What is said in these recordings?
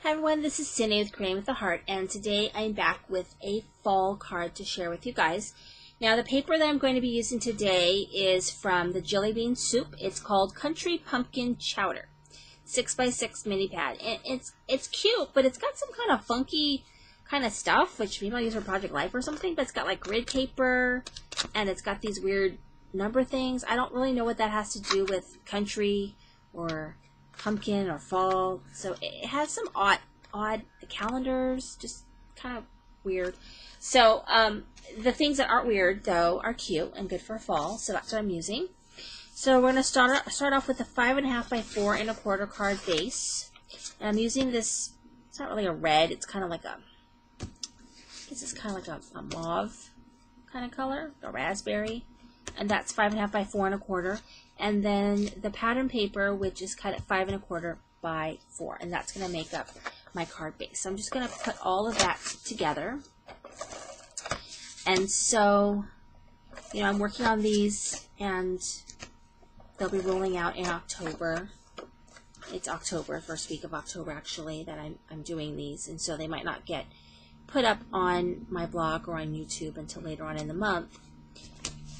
Hi everyone, this is Cindy with Creating with a Heart, and today I'm back with a fall card to share with you guys. Now the paper that I'm going to be using today is from the Jelly Bean Soup. It's called Country Pumpkin Chowder, 6x6 mini pad. And it's cute, but it's got some kind of funky kind of stuff, which maybe I'll use for Project Life or something, but it's got like grid paper, and it's got these weird number things. I don't really know what that has to do with country or pumpkin or fall. So it has some odd calendars, just kind of weird. So the things that aren't weird though are cute and good for fall, so that's what I'm using. So we're going to start off with a 5.5 by 4 1/4 card base, and I'm using this. It's not really a red, it's kind of like a, I guess it's kind of like a mauve kind of color, a raspberry, and that's 5.5 by 4 1/4. And then the pattern paper, which is cut at 5 1/4 by 4, and that's going to make up my card base. So I'm just going to put all of that together. And so, you know, I'm working on these, and they'll be rolling out in October. It's October, first week of October actually, that I'm doing these, and so they might not get put up on my blog or on YouTube until later on in the month.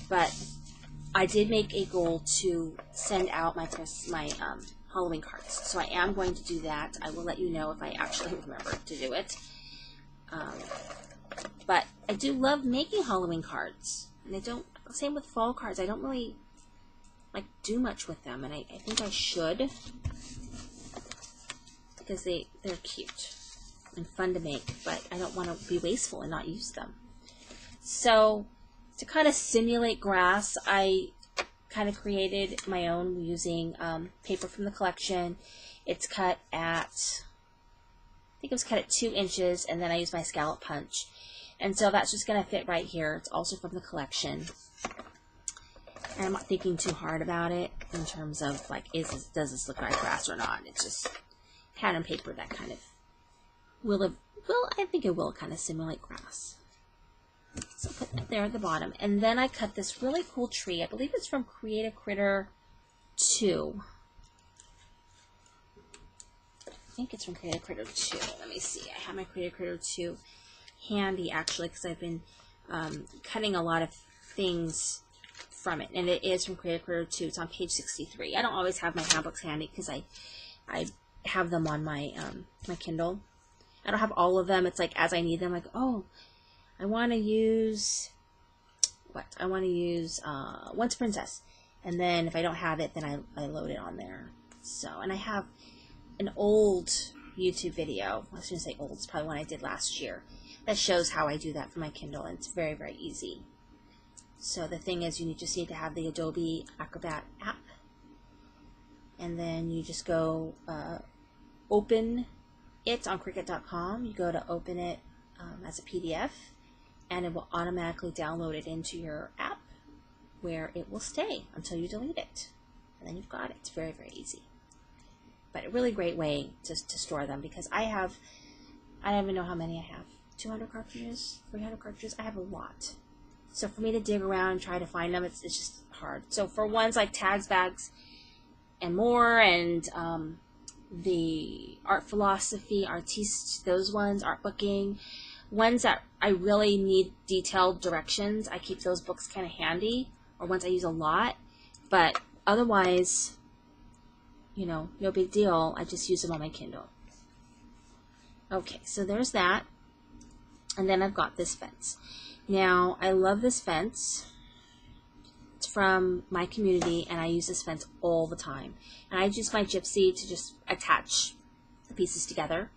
But I did make a goal to send out my Halloween cards, so I am going to do that. I will let you know if I actually remember to do it. But I do love making Halloween cards, and I don't. Same with fall cards. I don't really like do much with them, and I think I should, because they're cute and fun to make. But I don't want to be wasteful and not use them. So to kind of simulate grass, I kind of created my own using paper from the collection. It's cut at, I think it was cut at 2 inches, and then I used my scallop punch. And so that's just going to fit right here. It's also from the collection. And I'm not thinking too hard about it in terms of like, does this look like grass or not? It's just pattern paper that kind of I think it will kind of simulate grass. So put that there at the bottom. And then I cut this really cool tree. I believe it's from Create a Critter 2. I think it's from Create a Critter 2. Let me see. I have my Create a Critter 2 handy actually, because I've been cutting a lot of things from it. And it is from Create a Critter 2. It's on page 63. I don't always have my handbooks handy because I have them on my my Kindle. I don't have all of them. It's like as I need them, like, oh, I want to use Once Princess, and then if I don't have it, then I load it on there. So, and I have an old YouTube video, I was going to say old, it's probably one I did last year, that shows how I do that for my Kindle, and it's very, very easy. So the thing is, you just need to have the Adobe Acrobat app, and then you just go open it on Cricut.com. You go to open it as a PDF, and it will automatically download it into your app, where it will stay until you delete it. And then you've got it. It's very, very easy. But a really great way to store them, because I don't even know how many I have. 200 cartridges? 300 cartridges? I have a lot. So for me to dig around and try to find them, it's just hard. So for ones like Tags, Bags, and More, and the Art Philosophy, Artiste, those ones, Art Booking, ones that I really need detailed directions, I keep those books kind of handy, or ones I use a lot. But otherwise, you know, no big deal. I just use them on my Kindle. Okay, so there's that. And then I've got this fence. Now, I love this fence. It's from my community, and I use this fence all the time. And I use my gypsy to just attach the pieces together.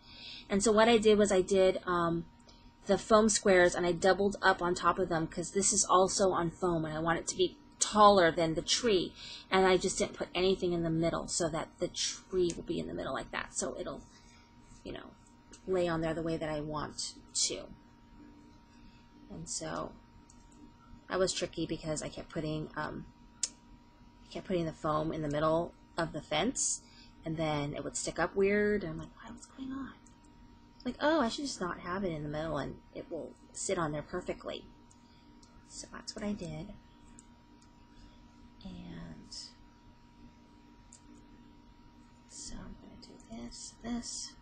And so what I did was I did the foam squares, and I doubled up on top of them, because this is also on foam, and I want it to be taller than the tree. And I just didn't put anything in the middle, so that the tree will be in the middle like that, so it'll, you know, lay on there the way that I want to. And so that was tricky, because I kept putting the foam in the middle of the fence, and then it would stick up weird, and I'm like, what's going on? Like, oh, I should just not have it in the middle, and it will sit on there perfectly. So that's what I did. And so I'm going to do this.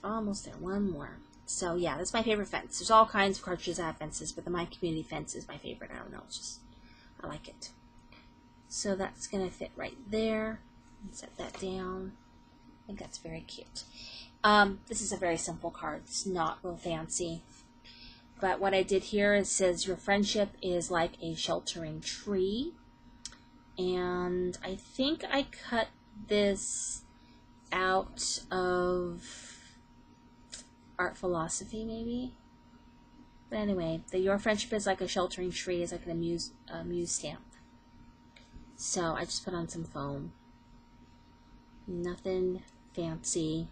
Almost there. One more. So yeah, that's my favorite fence. There's all kinds of cartridges that have fences, but the My Community fence is my favorite. I don't know. It's just, I like it. So that's going to fit right there. Set that down. I think that's very cute. This is a very simple card. It's not real fancy. But what I did here, it says, your friendship is like a sheltering tree. And I think I cut this out of Art Philosophy, maybe. But anyway, your friendship is like a sheltering tree is like an muse stamp. So I just put on some foam. Nothing fancy.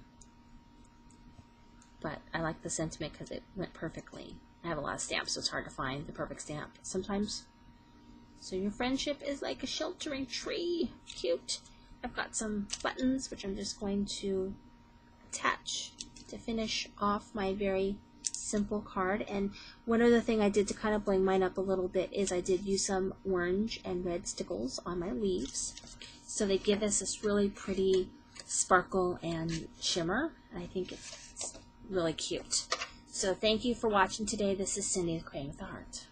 But I like the sentiment because it went perfectly. I have a lot of stamps, so it's hard to find the perfect stamp sometimes. So your friendship is like a sheltering tree. Cute. I've got some buttons, which I'm just going to attach to finish off my very simple card. And one other thing I did to kind of bling mine up a little bit is I did use some orange and red stickles on my leaves. So they give us this really pretty sparkle and shimmer. And I think it's really cute. So thank you for watching today. This is Cindy with Creating with the Heart.